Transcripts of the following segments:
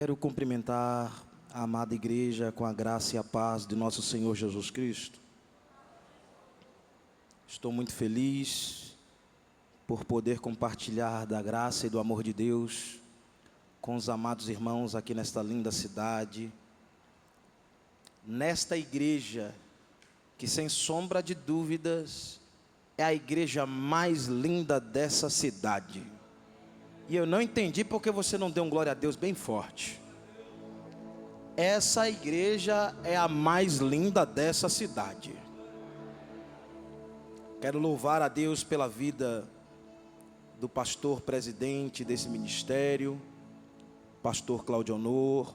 Quero cumprimentar a amada igreja com a graça e a paz de nosso Senhor Jesus Cristo. Estou muito feliz por poder compartilhar da graça e do amor de Deus com os amados irmãos aqui nesta linda cidade, nesta igreja que, sem sombra de dúvidas, é a igreja mais linda dessa cidade. E eu não entendi porque você não deu um glória a Deus bem forte. Essa igreja é a mais linda dessa cidade. Quero louvar a Deus pela vida do pastor presidente desse ministério, pastor Claudio Honor,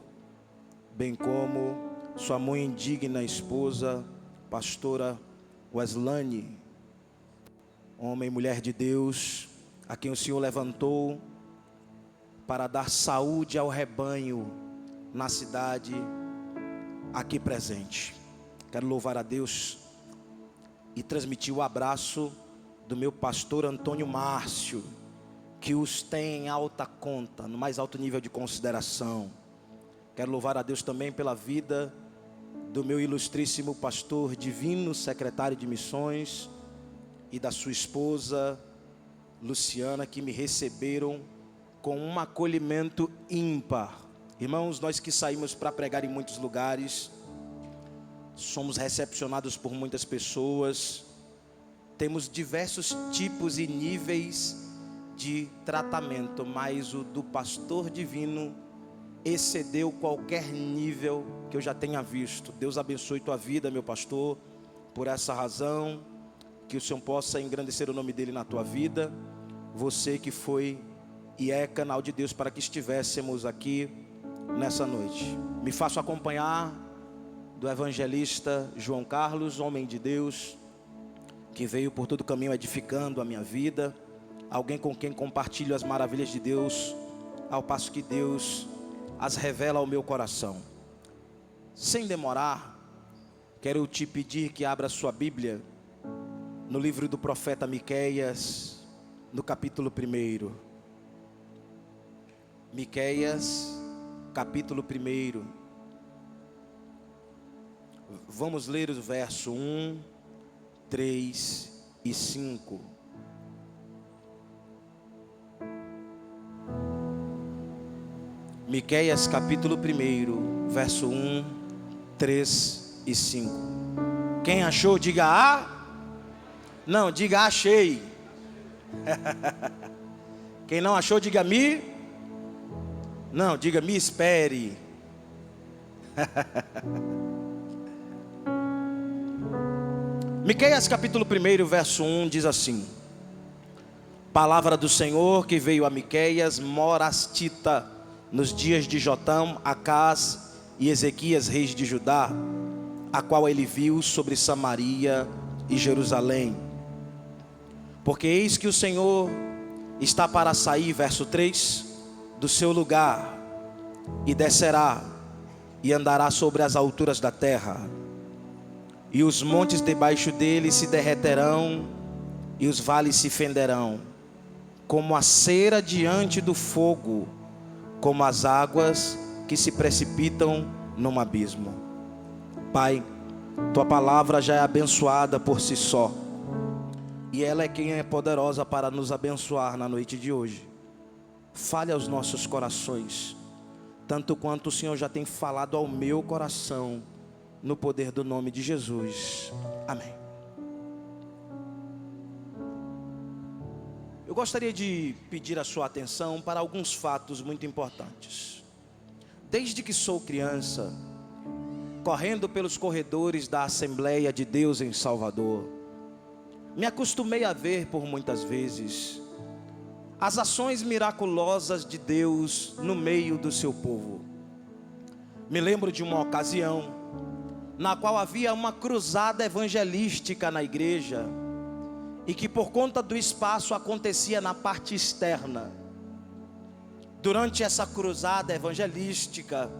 bem como sua mãe indigna esposa, pastora Weslane, homem e mulher de Deus, a quem o Senhor levantou para dar saúde ao rebanho na cidade aqui presente. Quero louvar a Deus e transmitir o abraço do meu pastor Antônio Márcio, que os tem em alta conta, no mais alto nível de consideração. Quero louvar a Deus também pela vida do meu ilustríssimo pastor divino, secretário de missões, e da sua esposa Luciana, que me receberam com um acolhimento ímpar. Irmãos, nós que saímos para pregar em muitos lugares, somos recepcionados por muitas pessoas, temos diversos tipos e níveis de tratamento, mas o do pastor divino excedeu qualquer nível que eu já tenha visto. Deus abençoe tua vida, meu pastor, por essa razão, que o Senhor possa engrandecer o nome dele na tua vida. Você que foi e é canal de Deus para que estivéssemos aqui nessa noite. Me faço acompanhar do evangelista João Carlos, homem de Deus, que veio por todo o caminho edificando a minha vida, alguém com quem compartilho as maravilhas de Deus, ao passo que Deus as revela ao meu coração. Sem demorar, quero te pedir que abra sua Bíblia no livro do profeta Miqueias, no capítulo 1. Miqueias, capítulo 1. Vamos ler o verso 1, 3 e 5. Miqueias, capítulo 1, verso 1, 3 e 5. Quem achou, diga A. Não, diga achei. Quem não achou, diga me. Não, diga me espere. Miqueias capítulo 1, verso 1 diz assim: palavra do Senhor que veio a Miqueias, morastita, nos dias de Jotão, Acás e Ezequias, reis de Judá, a qual ele viu sobre Samaria e Jerusalém. Porque eis que o Senhor está para sair, verso 3, do seu lugar, e descerá, e andará sobre as alturas da terra, e os montes debaixo dele se derreterão, e os vales se fenderão, como a cera diante do fogo, como as águas que se precipitam num abismo. Pai, tua palavra já é abençoada por si só, e ela é quem é poderosa para nos abençoar na noite de hoje. Fale aos nossos corações, tanto quanto o Senhor já tem falado ao meu coração, no poder do nome de Jesus. Amém. Eu gostaria de pedir a sua atenção para alguns fatos muito importantes. Desde que sou criança, correndo pelos corredores da Assembleia de Deus em Salvador, me acostumei a ver por muitas vezes as ações miraculosas de Deus no meio do seu povo. Me lembro de uma ocasião na qual havia uma cruzada evangelística na igreja, e que por conta do espaço acontecia na parte externa. Durante essa cruzada evangelística,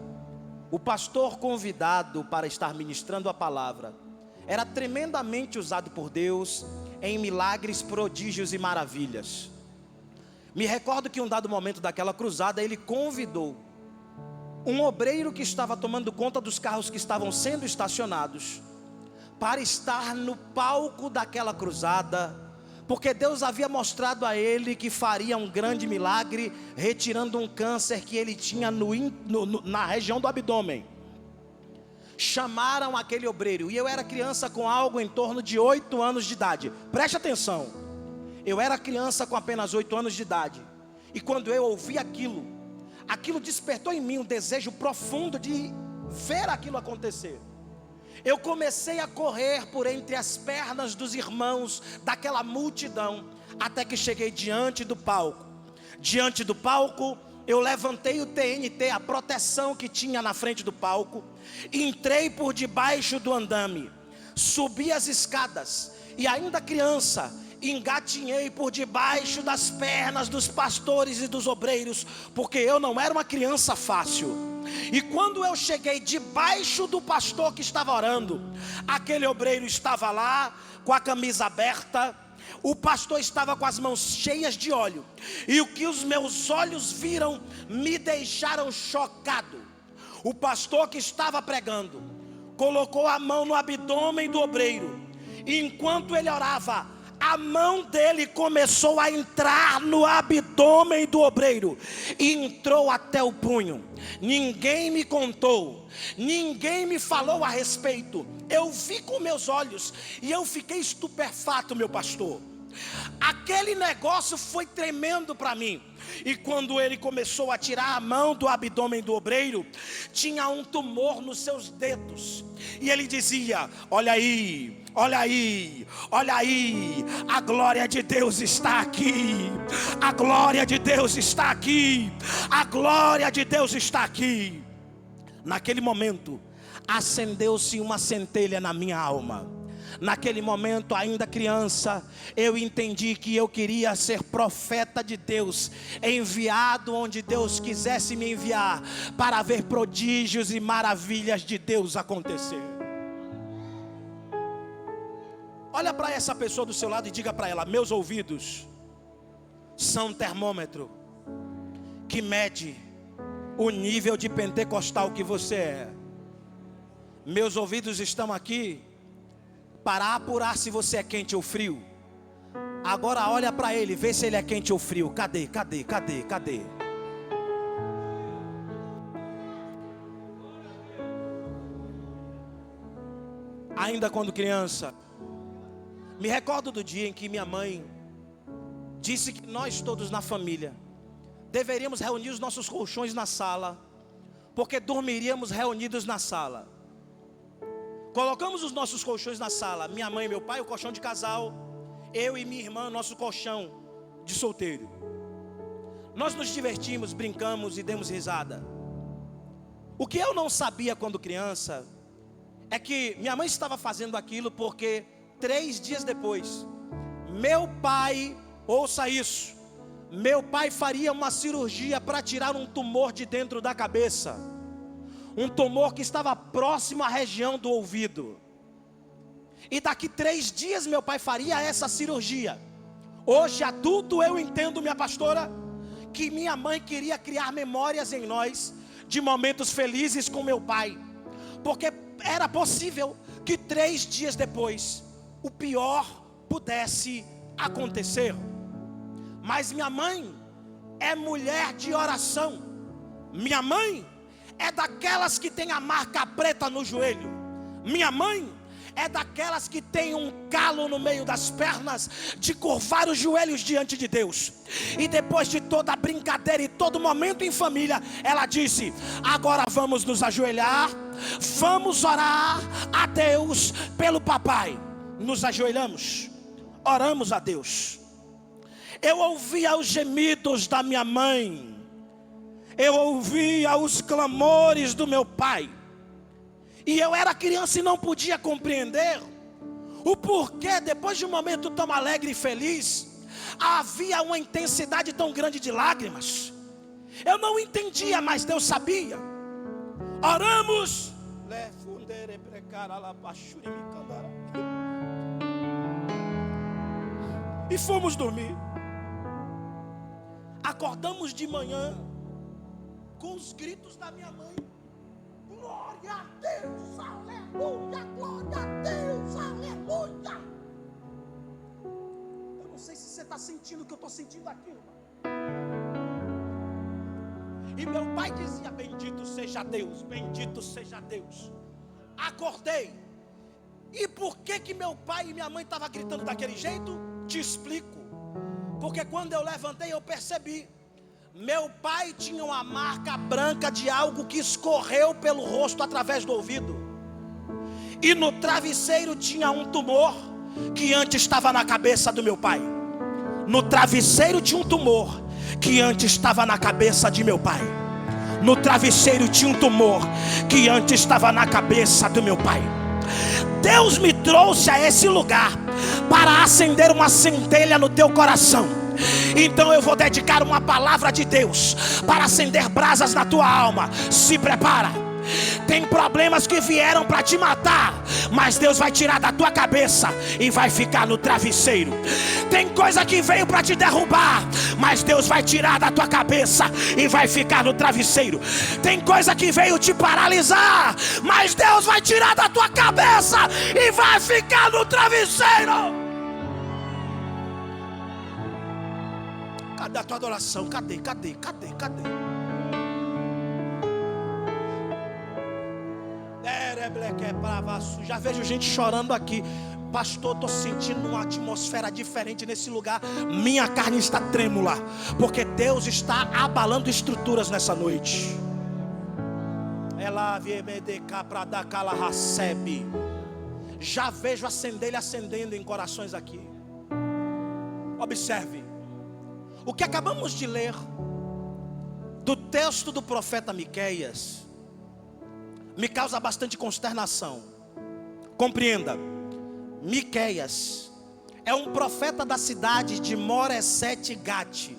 o pastor convidado para estar ministrando a palavra era tremendamente usado por Deus em milagres, prodígios e maravilhas. Me recordo que em um dado momento daquela cruzada, ele convidou um obreiro que estava tomando conta dos carros que estavam sendo estacionados, para estar no palco daquela cruzada, porque Deus havia mostrado a ele que faria um grande milagre, retirando um câncer que ele tinha na região do abdômen. Chamaram aquele obreiro, e eu era criança com algo em torno de 8 anos de idade. Preste atenção, eu era criança com apenas 8 anos de idade, e quando eu ouvi aquilo despertou em mim um desejo profundo de ver aquilo acontecer. Eu comecei a correr por entre as pernas dos irmãos daquela multidão, até que cheguei diante do palco. Diante do palco, eu levantei o TNT, a proteção que tinha na frente do palco, entrei por debaixo do andame, subi as escadas, e ainda criança, engatinhei por debaixo das pernas dos pastores e dos obreiros, porque eu não era uma criança fácil. E quando eu cheguei debaixo do pastor que estava orando, aquele obreiro estava lá com a camisa aberta, o pastor estava com as mãos cheias de óleo, e o que os meus olhos viram me deixaram chocado. O pastor que estava pregando colocou a mão no abdômen do obreiro, e enquanto ele orava, a mão dele começou a entrar no abdômen do obreiro, e entrou até o punho. Ninguém me contou, ninguém me falou a respeito. Eu vi com meus olhos, e eu fiquei estupefato, meu pastor. Aquele negócio foi tremendo para mim. E quando ele começou a tirar a mão do abdômen do obreiro, tinha um tumor nos seus dedos, e ele dizia: olha aí, olha aí, olha aí, a glória de Deus está aqui, a glória de Deus está aqui, a glória de Deus está aqui. Naquele momento, acendeu-se uma centelha na minha alma. Naquele momento, ainda criança, eu entendi que eu queria ser profeta de Deus, enviado onde Deus quisesse me enviar, para ver prodígios e maravilhas de Deus acontecer. Olha para essa pessoa do seu lado e diga para ela: meus ouvidos são um termômetro que mede o nível de pentecostal que você é. Meus ouvidos estão aqui para apurar se você é quente ou frio. Agora olha para ele, vê se ele é quente ou frio. Cadê? Ainda quando criança, me recordo do dia em que minha mãe disse que nós todos na família deveríamos reunir os nossos colchões na sala, porque dormiríamos reunidos na sala. Colocamos os nossos colchões na sala, minha mãe e meu pai, o colchão de casal, eu e minha irmã, nosso colchão de solteiro. Nós nos divertimos, brincamos e demos risada. O que eu não sabia quando criança é que minha mãe estava fazendo aquilo porque 3 dias depois, meu pai, ouça isso, meu pai faria uma cirurgia para tirar um tumor de dentro da cabeça. Um tumor que estava próximo à região do ouvido. E daqui 3 dias meu pai faria essa cirurgia. Hoje adulto eu entendo, minha pastora, que minha mãe queria criar memórias em nós de momentos felizes com meu pai, porque era possível que 3 dias depois o pior pudesse acontecer. Mas minha mãe é mulher de oração. Minha mãe é daquelas que tem a marca preta no joelho. Minha mãe é daquelas que tem um calo no meio das pernas de curvar os joelhos diante de Deus. E depois de toda a brincadeira e todo momento em família, ela disse: agora vamos nos ajoelhar, vamos orar a Deus pelo papai. Nos ajoelhamos, oramos a Deus. Eu ouvia os gemidos da minha mãe, eu ouvia os clamores do meu pai, e eu era criança e não podia compreender o porquê, depois de um momento tão alegre e feliz, havia uma intensidade tão grande de lágrimas. Eu não entendia, mas Deus sabia. Oramos e fomos dormir. Acordamos de manhã, com os gritos da minha mãe. Glória a Deus, aleluia, glória a Deus, aleluia. Eu não sei se você está sentindo o que eu estou sentindo aqui, irmão. E meu pai dizia: bendito seja Deus, bendito seja Deus. Acordei. E por que meu pai e minha mãe estavam gritando daquele jeito? Te explico. Porque quando eu levantei eu percebi. Meu pai tinha uma marca branca de algo que escorreu pelo rosto através do ouvido. E no travesseiro tinha um tumor que antes estava na cabeça do meu pai. No travesseiro tinha um tumor que antes estava na cabeça de meu pai. No travesseiro tinha um tumor que antes estava na cabeça do meu pai. Deus me trouxe a esse lugar para acender uma centelha no teu coração. Então eu vou dedicar uma palavra de Deus para acender brasas na tua alma. Se prepara. Tem problemas que vieram para te matar, mas Deus vai tirar da tua cabeça e vai ficar no travesseiro. Tem coisa que veio para te derrubar, mas Deus vai tirar da tua cabeça e vai ficar no travesseiro. Tem coisa que veio te paralisar, mas Deus vai tirar da tua cabeça e vai ficar no travesseiro. Cadê a tua adoração? Cadê? Já vejo gente chorando aqui. Pastor, estou sentindo uma atmosfera diferente nesse lugar. Minha carne está trêmula, porque Deus está abalando estruturas nessa noite. Já vejo a centelha acendendo em corações aqui. Observe. O que acabamos de ler do texto do profeta Miqueias me causa bastante consternação. Compreenda, Miqueias é um profeta da cidade de Moresete Gate,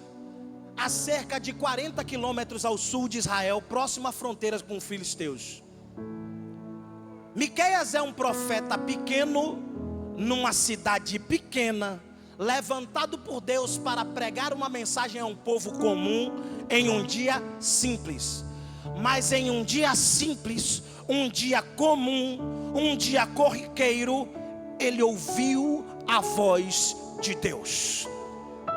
a cerca de 40 quilômetros ao sul de Israel, próximo à fronteira com os filisteus. Miqueias é um profeta pequeno, numa cidade pequena, levantado por Deus para pregar uma mensagem a um povo comum, em um dia simples. Mas em um dia simples, um dia comum, um dia corriqueiro, ele ouviu a voz de Deus.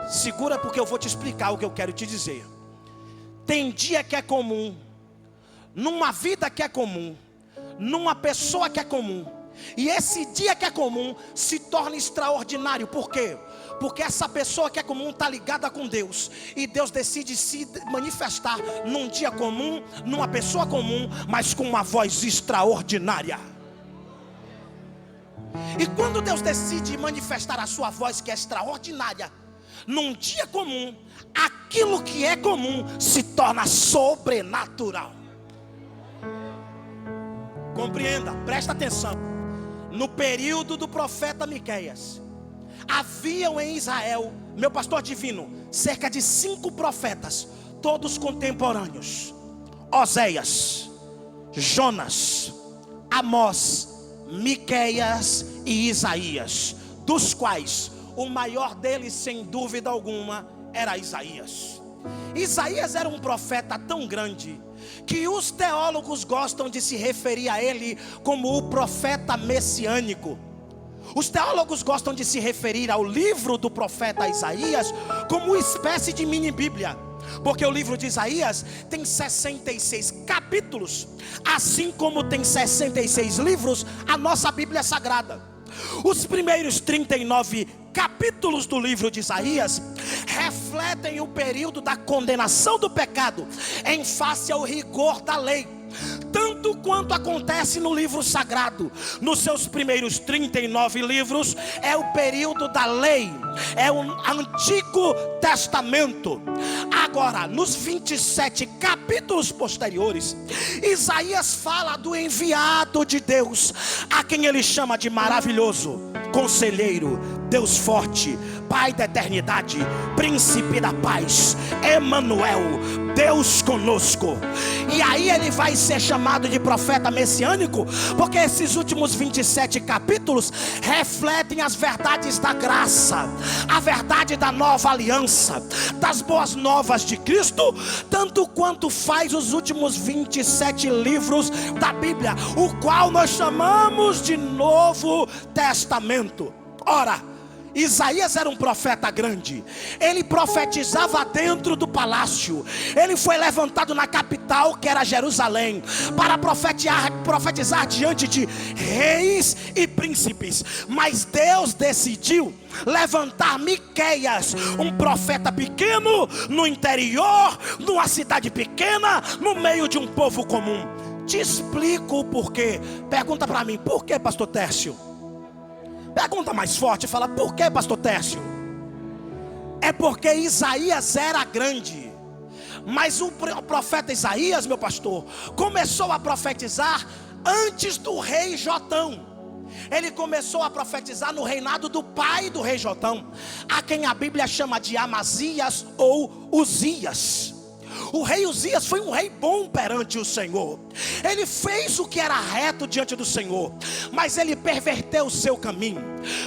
Segura, porque eu vou te explicar o que eu quero te dizer. Tem dia que é comum, numa vida que é comum, numa pessoa que é comum, e esse dia que é comum se torna extraordinário. Por quê? Porque essa pessoa que é comum está ligada com Deus, e Deus decide se manifestar num dia comum, numa pessoa comum, mas com uma voz extraordinária. E quando Deus decide manifestar a sua voz, que é extraordinária, num dia comum, aquilo que é comum se torna sobrenatural. Compreenda, presta atenção. No período do profeta Miqueias, haviam em Israel, meu pastor divino, cerca de 5 profetas, todos contemporâneos: Oséias, Jonas, Amós, Miqueias e Isaías, dos quais o maior deles, sem dúvida alguma, era Isaías. Isaías era um profeta tão grande que os teólogos gostam de se referir a ele como o profeta messiânico. Os teólogos gostam de se referir ao livro do profeta Isaías como uma espécie de mini Bíblia, porque o livro de Isaías tem 66 capítulos, assim como tem 66 livros a nossa Bíblia Sagrada. Os primeiros 39 capítulos do livro de Isaías refletem o período da condenação do pecado em face ao rigor da lei, tanto quanto acontece no livro sagrado. Nos seus primeiros 39 livros é o período da lei, é o Antigo Testamento. Agora, nos 27 capítulos posteriores, Isaías fala do enviado de Deus, a quem ele chama de maravilhoso, conselheiro, Deus forte, Pai da eternidade, príncipe da paz, Emanuel, Deus conosco. E aí ele vai ser chamado de profeta messiânico, porque esses últimos 27 capítulos refletem as verdades da graça, a verdade da nova aliança, das boas novas de Cristo, tanto quanto faz os últimos 27 livros da Bíblia, o qual nós chamamos de Novo Testamento. Ora, Isaías era um profeta grande. Ele profetizava dentro do palácio. Ele foi levantado na capital, que era Jerusalém, para profetizar diante de reis e príncipes. Mas Deus decidiu levantar Miqueias, um profeta pequeno, no interior, numa cidade pequena, no meio de um povo comum. Te explico o porquê. Pergunta para mim, por que, pastor Tércio? Pergunta mais forte, fala, por que, pastor Tércio? É porque Isaías era grande. Mas o profeta Isaías, meu pastor, começou a profetizar antes do rei Jotão. Ele começou a profetizar no reinado do pai do rei Jotão, a quem a Bíblia chama de Amazias ou Uzias. O rei Uzias foi um rei bom perante o Senhor. Ele fez o que era reto diante do Senhor, mas ele perverteu o seu caminho.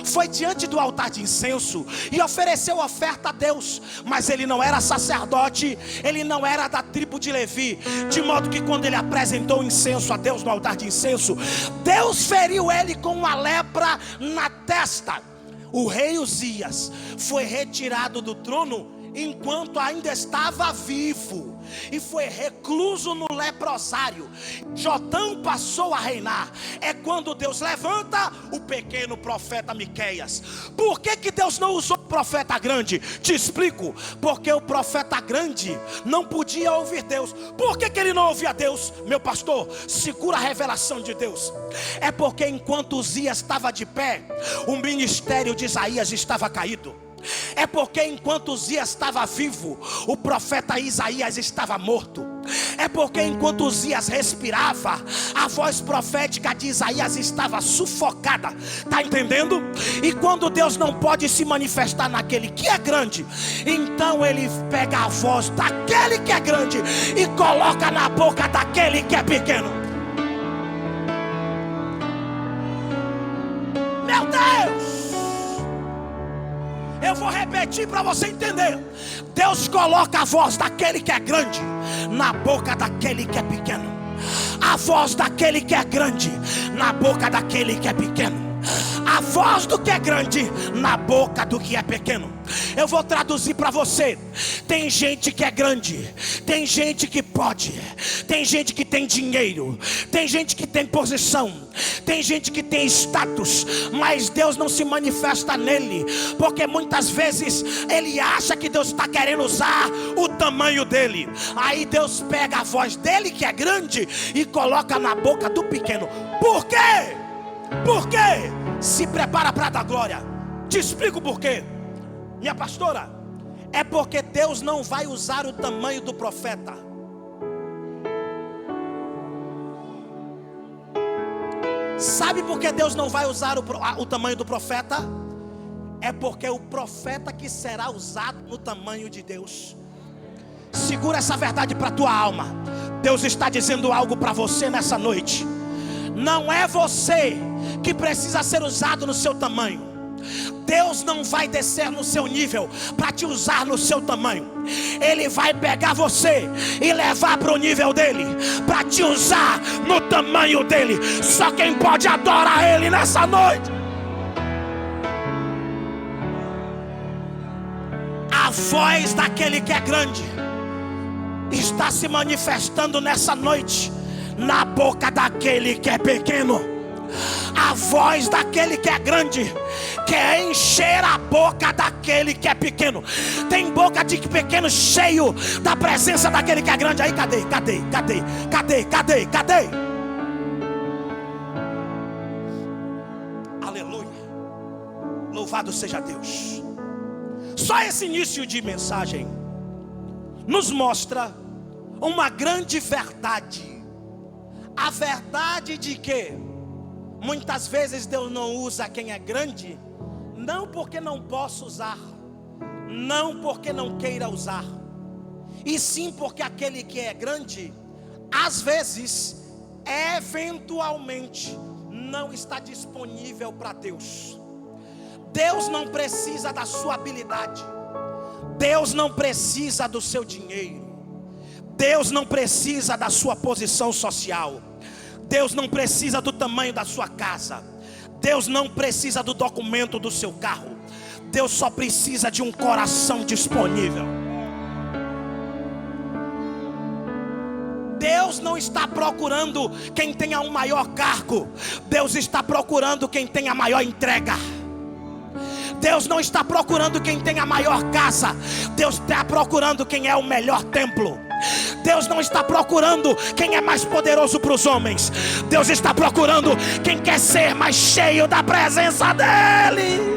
Foi diante do altar de incenso e ofereceu oferta a Deus, mas ele não era sacerdote, ele não era da tribo de Levi, de modo que quando ele apresentou incenso a Deus no altar de incenso, Deus feriu ele com uma lepra na testa. O rei Uzias foi retirado do trono enquanto ainda estava vivo, e foi recluso no leprosário. Jotão passou a reinar. É quando Deus levanta o pequeno profeta Miqueias. Por que Deus não usou o profeta grande? Te explico. Porque o profeta grande não podia ouvir Deus. Por que ele não ouvia Deus? Meu pastor, segura a revelação de Deus. É porque enquanto Uzias estava de pé, o ministério de Isaías estava caído. É porque enquanto Uzias estava vivo, o profeta Isaías estava morto. É porque enquanto Uzias respirava, a voz profética de Isaías estava sufocada. Está entendendo? E quando Deus não pode se manifestar naquele que é grande, então ele pega a voz daquele que é grande e coloca na boca daquele que é pequeno. Meu Deus! Eu vou repetir para você entender. Deus coloca a voz daquele que é grande na boca daquele que é pequeno. A voz daquele que é grande na boca daquele que é pequeno. A voz do que é grande na boca do que é pequeno. Eu vou traduzir para você. Tem gente que é grande, tem gente que pode, tem gente que tem dinheiro, tem gente que tem posição, tem gente que tem status, mas Deus não se manifesta nele, porque muitas vezes ele acha que Deus está querendo usar o tamanho dele. Aí Deus pega a voz dele que é grande e coloca na boca do pequeno. Por quê? Por quê? Se prepara para dar glória. Te explico por quê. Minha pastora, é porque Deus não vai usar o tamanho do profeta. Sabe por que Deus não vai usar o tamanho do profeta? É porque o profeta que será usado no tamanho de Deus. Segura essa verdade para a tua alma. Deus está dizendo algo para você nessa noite. Não é você que precisa ser usado no seu tamanho. Deus não vai descer no seu nível para te usar no seu tamanho. Ele vai pegar você e levar para o nível dele, para te usar no tamanho dele. Só quem pode adorar ele nessa noite. A voz daquele que é grande está se manifestando nessa noite na boca daquele que é pequeno. A voz daquele que é grande quer encher a boca daquele que é pequeno. Tem boca de pequeno cheio da presença daquele que é grande. Aí cadê? Aleluia. Louvado seja Deus. Só esse início de mensagem nos mostra uma grande verdade. A verdade de que muitas vezes Deus não usa quem é grande, não porque não possa usar, não porque não queira usar, e sim porque aquele que é grande, às vezes, eventualmente, não está disponível para Deus. Deus não precisa da sua habilidade, Deus não precisa do seu dinheiro, Deus não precisa da sua posição social, Deus não precisa do tamanho da sua casa, Deus não precisa do documento do seu carro. Deus só precisa de um coração disponível. Deus não está procurando quem tenha um maior cargo, Deus está procurando quem tenha a maior entrega. Deus não está procurando quem tem a maior casa, Deus está procurando quem é o melhor templo. Deus não está procurando quem é mais poderoso para os homens, Deus está procurando quem quer ser mais cheio da presença dEle.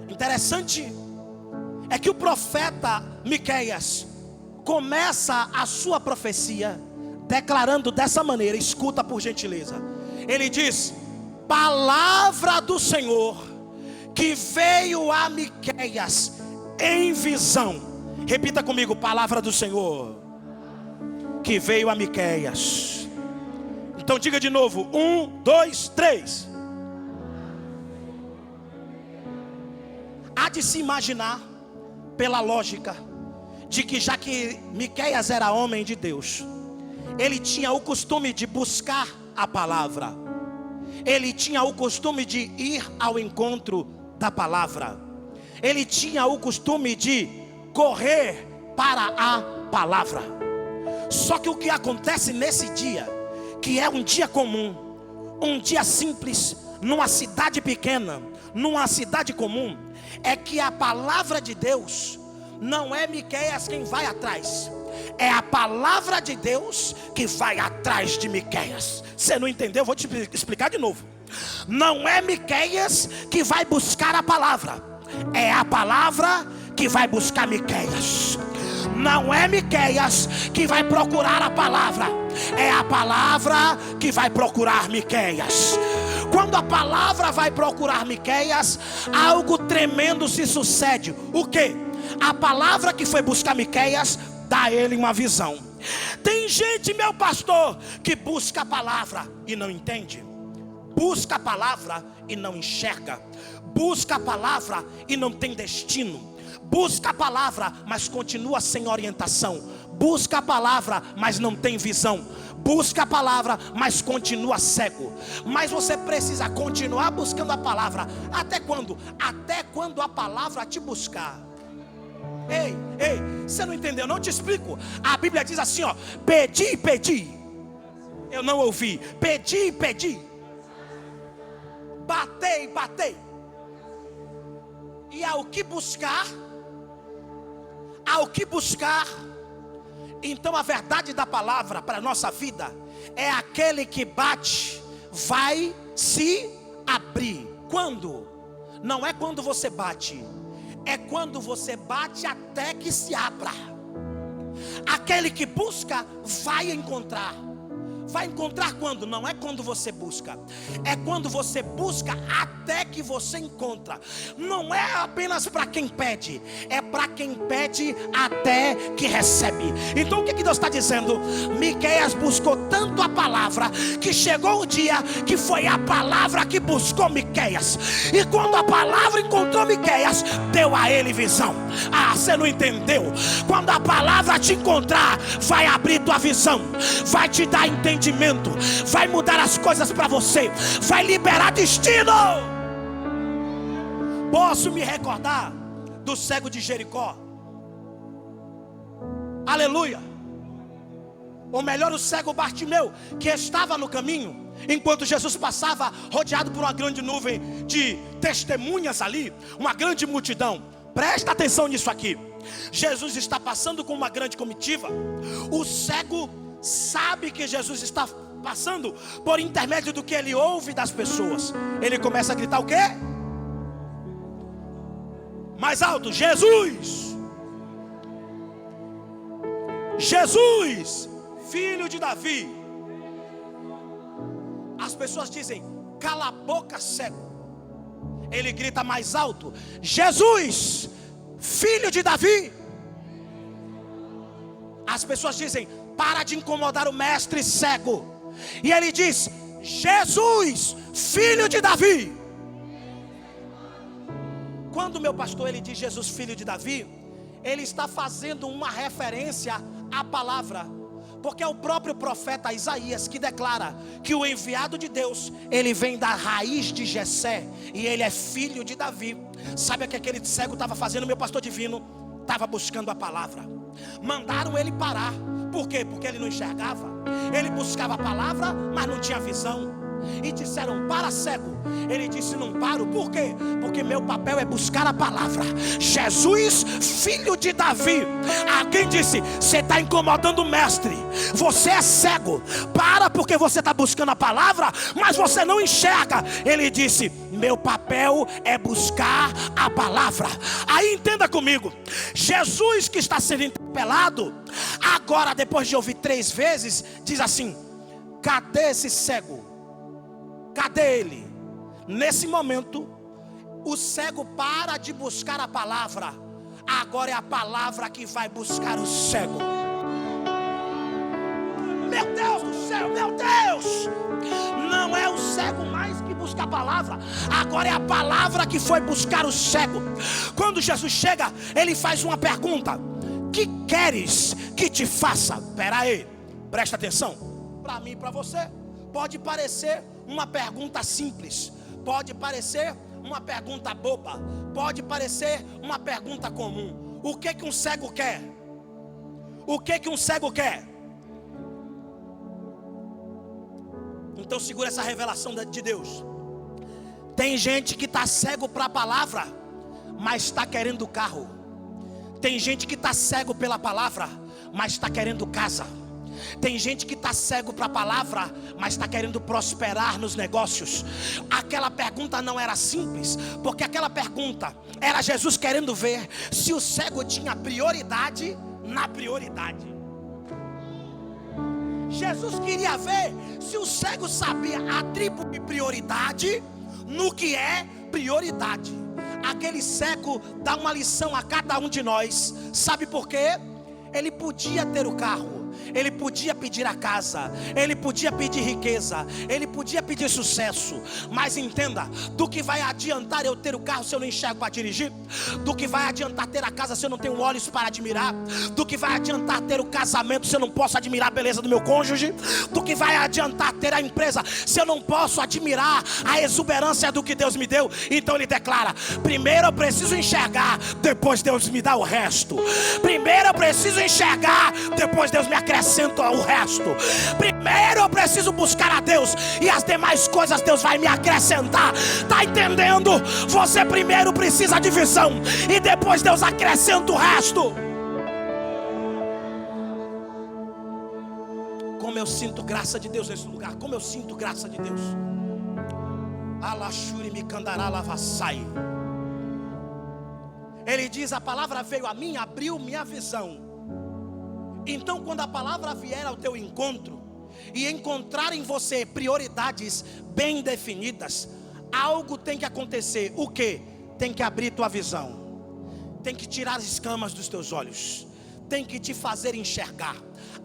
Interessante é que o profeta Miqueias começa a sua profecia declarando dessa maneira, escuta por gentileza. Ele diz: palavra do Senhor que veio a Miqueias em visão. Repita comigo: palavra do Senhor que veio a Miqueias. Então diga de novo: 1, 2, 3. Há de se imaginar, pela lógica, de que já que Miqueias era homem de Deus, ele tinha o costume de buscar a palavra, ele tinha o costume de ir ao encontro da palavra, ele tinha o costume de correr para a palavra. Só que o que acontece nesse dia, que é um dia comum, um dia simples, numa cidade pequena, numa cidade comum, é que a palavra de Deus não é Miqueias quem vai atrás, é a palavra de Deus que vai atrás de Miqueias. Você não entendeu? Vou te explicar de novo. Não é Miqueias que vai buscar a palavra, é a palavra que vai buscar Miqueias. Não é Miqueias que vai procurar a palavra, é a palavra que vai procurar Miqueias. Quando a palavra vai procurar Miqueias, algo tremendo se sucede. O quê? A palavra que foi buscar Miqueias dá a ele uma visão. Tem gente, meu pastor, que busca a palavra e não entende, busca a palavra e não enxerga, busca a palavra e não tem destino, busca a palavra mas continua sem orientação, busca a palavra mas não tem visão, busca a palavra mas continua cego. Mas você precisa continuar buscando a palavra. Até quando? Até quando a palavra te buscar. Ei, você não entendeu? Não te explico. A Bíblia diz assim, ó: pedi, pedi, eu não ouvi. Pedi, pedi, batei, batei. E ao que buscar, então a verdade da palavra para a nossa vida é: aquele que bate vai se abrir. Quando? Não é quando você bate, é quando você bate até que se abra. Aquele que busca vai encontrar. Vai encontrar quando? Não é quando você busca, é quando você busca até que você encontra. Não é apenas para quem pede, é para quem pede até que recebe. Então o que Deus está dizendo? Miqueias buscou tanto a palavra que chegou o dia que foi a palavra que buscou Miqueias. E quando a palavra encontrou Miqueias, deu a ele visão. Ah, você não entendeu? Quando a palavra te encontrar, vai abrir tua visão, vai te dar entendimento, vai mudar as coisas para você, vai liberar destino. Posso me recordar do cego de Jericó, aleluia, ou melhor, o cego Bartimeu, que estava no caminho, enquanto Jesus passava, rodeado por uma grande nuvem de testemunhas ali, uma grande multidão. Presta atenção nisso aqui. Jesus está passando com uma grande comitiva. O cego sabe que Jesus está passando por intermédio do que ele ouve das pessoas. Ele começa a gritar o quê? Mais alto: Jesus! Jesus, filho de Davi. As pessoas dizem: cala a boca, cego. Ele grita mais alto: Jesus, filho de Davi. As pessoas dizem: para de incomodar o mestre cego. E ele diz: Jesus, filho de Davi. Quando o meu pastor ele diz Jesus, filho de Davi, ele está fazendo uma referência à palavra, porque é o próprio profeta Isaías que declara que o enviado de Deus, ele vem da raiz de Jessé, e ele é filho de Davi. Sabe o que aquele cego estava fazendo? Meu pastor divino estava buscando a palavra. Mandaram ele parar. Por quê? Porque ele não enxergava. Ele buscava a palavra, mas não tinha visão. E disseram: para, cego. Ele disse: não paro. Por quê? Porque meu papel é buscar a palavra. Jesus, filho de Davi. Alguém disse: você está incomodando o mestre. Você é cego. Para, porque você está buscando a palavra, mas você não enxerga. Ele disse: meu papel é buscar a palavra. Aí entenda comigo, Jesus que está sendo interpelado, agora depois de ouvir 3 vezes, diz assim: cadê esse cego? Cadê ele? Nesse momento, o cego para de buscar a palavra. Agora é a palavra que vai buscar o cego. Meu Deus do céu, meu Deus! Não é o cego mais que busca a palavra. Agora é a palavra que foi buscar o cego. Quando Jesus chega, ele faz uma pergunta: que queres que te faça? Espera aí, presta atenção. Para mim e para você, pode parecer uma pergunta simples, pode parecer uma pergunta boba, pode parecer uma pergunta comum. O que que um cego quer? O que que um cego quer? Então segura essa revelação de Deus. Tem gente que está cego para a palavra, mas está querendo carro. Tem gente que está cego pela palavra, mas está querendo casa. Tem gente que está cego para a palavra, mas está querendo prosperar nos negócios. Aquela pergunta não era simples, porque aquela pergunta era Jesus querendo ver se o cego tinha prioridade na prioridade. Jesus queria ver se o cego sabia atribuir prioridade no que é prioridade. Aquele cego dá uma lição a cada um de nós. Sabe por quê? Ele podia ter o carro, ele podia pedir a casa, ele podia pedir riqueza, ele podia pedir sucesso. Mas entenda, do que vai adiantar eu ter o carro se eu não enxergo para dirigir? Do que vai adiantar ter a casa se eu não tenho olhos para admirar? Do que vai adiantar ter o casamento se eu não posso admirar a beleza do meu cônjuge? Do que vai adiantar ter a empresa se eu não posso admirar a exuberância do que Deus me deu? Então ele declara: primeiro eu preciso enxergar, depois Deus me dá o resto. Primeiro eu preciso enxergar, depois Deus me acrescenta o resto. Primeiro eu preciso buscar a Deus, e as demais coisas Deus vai me acrescentar. Tá entendendo? Você primeiro precisa de visão, e depois Deus acrescenta o resto. Como eu sinto graça de Deus nesse lugar. Como eu sinto graça de Deus. Alashuri me candará lavassai. Ele diz: a palavra veio a mim, abriu minha visão. Então quando a palavra vier ao teu encontro e encontrar em você prioridades bem definidas, algo tem que acontecer. O que? Tem que abrir tua visão, tem que tirar as escamas dos teus olhos, tem que te fazer enxergar.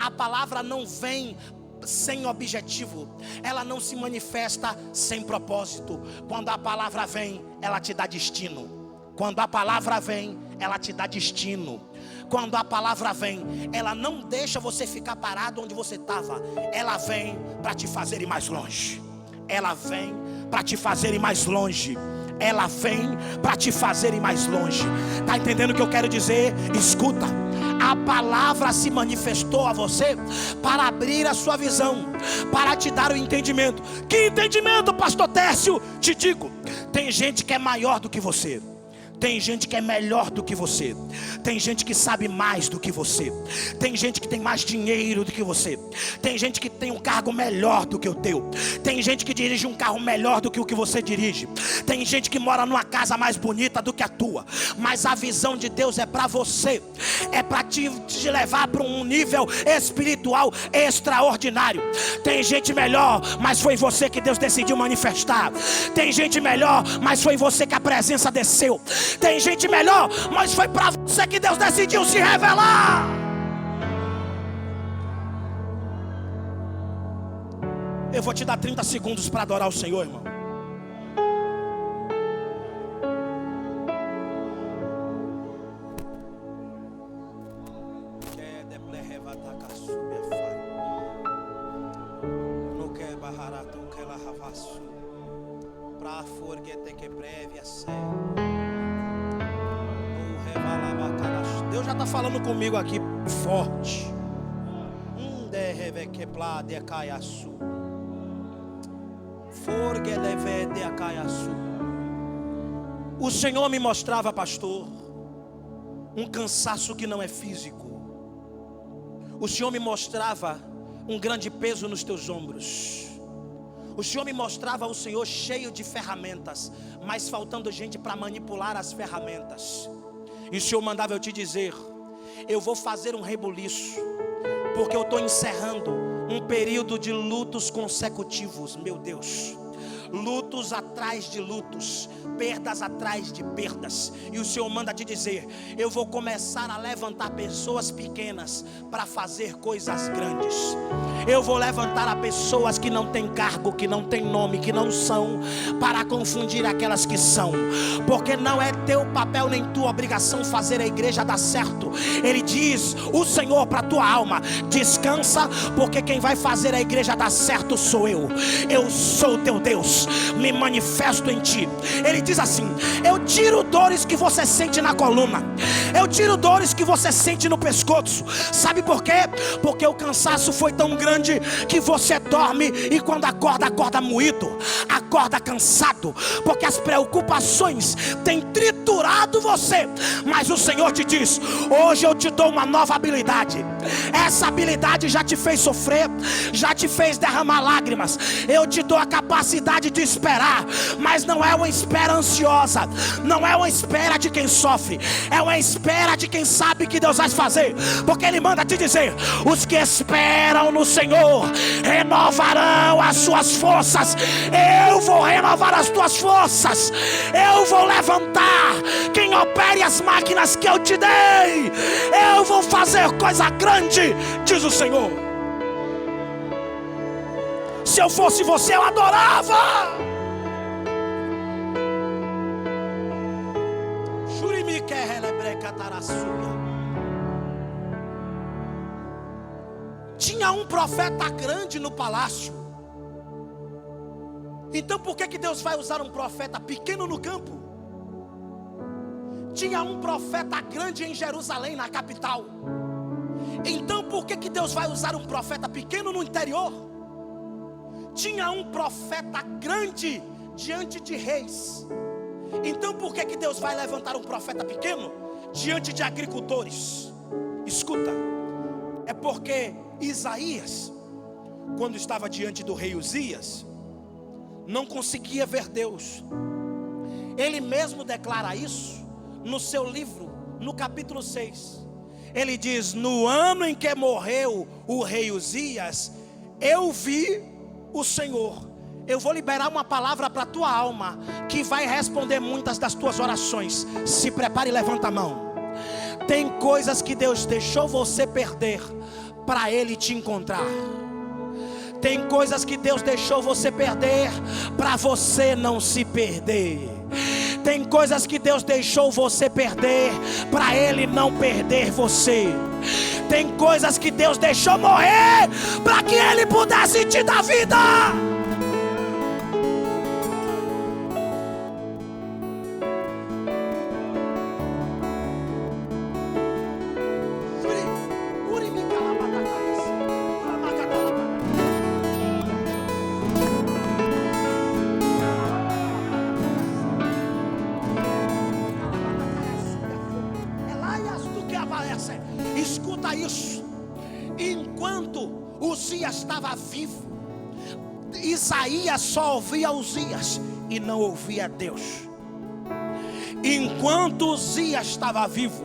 A palavra não vem sem objetivo, ela não se manifesta sem propósito. Quando a palavra vem, ela te dá destino. Quando a palavra vem, ela te dá destino. Quando a palavra vem, ela não deixa você ficar parado onde você estava. Ela vem para te fazer ir mais longe. Ela vem para te fazer ir mais longe. Ela vem para te fazer ir mais longe. Está entendendo o que eu quero dizer? Escuta. A palavra se manifestou a você para abrir a sua visão, para te dar o entendimento. Que entendimento, pastor Tércio? Te digo, tem gente que é maior do que você. Tem gente que é melhor do que você. Tem gente que sabe mais do que você. Tem gente que tem mais dinheiro do que você. Tem gente que tem um cargo melhor do que o teu. Tem gente que dirige um carro melhor do que o que você dirige. Tem gente que mora numa casa mais bonita do que a tua. Mas a visão de Deus é para você. É para te levar para um nível espiritual extraordinário. Tem gente melhor, mas foi você que Deus decidiu manifestar. Tem gente melhor, mas foi você que a presença desceu. Tem gente melhor, mas foi para você que Deus decidiu se revelar. Eu vou te dar 30 segundos para adorar o Senhor, irmão. Deus já está falando comigo aqui forte. O Senhor me mostrava, pastor, um cansaço que não é físico. O Senhor me mostrava um grande peso nos teus ombros. O Senhor me mostrava o Senhor cheio de ferramentas, mas faltando gente para manipular as ferramentas. E o Senhor mandava eu te dizer: eu vou fazer um rebuliço, porque eu estou encerrando um período de lutos consecutivos. Meu Deus, lutos atrás de lutos, perdas atrás de perdas. E o Senhor manda te dizer: eu vou começar a levantar pessoas pequenas para fazer coisas grandes. Eu vou levantar a pessoas que não têm cargo, que não têm nome, que não são, para confundir aquelas que são. Porque não é teu papel nem tua obrigação fazer a igreja dar certo. Ele diz, o Senhor, para a tua alma: descansa, porque quem vai fazer a igreja dar certo sou eu. Eu sou o teu Deus, me manifesto em ti. Ele diz assim: eu tiro dores que você sente na coluna, eu tiro dores que você sente no pescoço. Sabe por quê? Porque o cansaço foi tão grande que você dorme e quando acorda, acorda moído, acorda cansado, porque as preocupações têm triturado você. Mas o Senhor te diz: hoje eu te dou uma nova habilidade. Essa habilidade já te fez sofrer, já te fez derramar lágrimas. Eu te dou a capacidade de esperar, mas não é uma espera ansiosa, não é uma espera de quem sofre, é uma espera de quem sabe que Deus vai fazer. Porque Ele manda te dizer: os que esperam no Senhor renovarão as suas forças. Eu vou renovar as tuas forças. Eu vou levantar quem opere as máquinas que eu te dei. Eu vou fazer coisa grande, diz o Senhor. Se eu fosse você, eu adorava. Tinha um profeta grande no palácio. Então por que Deus vai usar um profeta pequeno no campo? Tinha um profeta grande em Jerusalém, na capital. Então por que Deus vai usar um profeta pequeno no interior? Tinha um profeta grande diante de reis. Então por que Deus vai levantar um profeta pequeno diante de agricultores? Escuta, é porque Isaías, quando estava diante do rei Uzias, não conseguia ver Deus. Ele mesmo declara isso no seu livro, no capítulo 6. Ele diz: no ano em que morreu o rei Uzias, eu vi o Senhor. Eu vou liberar uma palavra para a tua alma, que vai responder muitas das tuas orações. Se prepare e levanta a mão. Tem coisas que Deus deixou você perder para Ele te encontrar. Tem coisas que Deus deixou você perder para você não se perder. Tem coisas que Deus deixou você perder para Ele não perder você. Tem coisas que Deus deixou morrer para que Ele pudesse te dar vida. essa. Escuta isso. Enquanto Uzias estava vivo, Isaías só ouvia Uzias e não ouvia Deus. Enquanto Uzias estava vivo,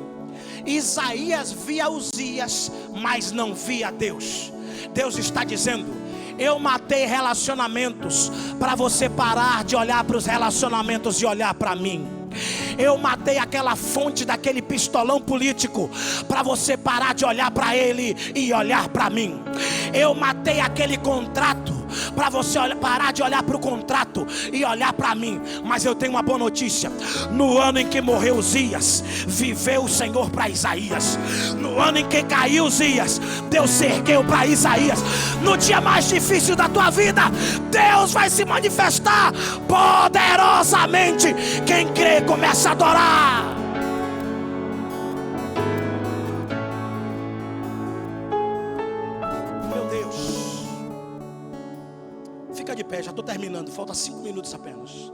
Isaías via Uzias, mas não via Deus. Deus está dizendo: eu matei relacionamentos para você parar de olhar para os relacionamentos e olhar para mim. Eu matei aquela fonte daquele pistolão político para você parar de olhar para ele e olhar para mim. Eu matei aquele contrato para você parar de olhar para o contrato e olhar para mim. Mas eu tenho uma boa notícia: no ano em que morreu Uzias, viveu o Senhor para Isaías. No ano em que caiu Uzias, Deus se ergueu para Isaías. No dia mais difícil da tua vida, Deus vai se manifestar poderosamente. Quem crê começa a adorar. Meu Deus, fica de pé, já estou terminando, falta 5 minutos apenas.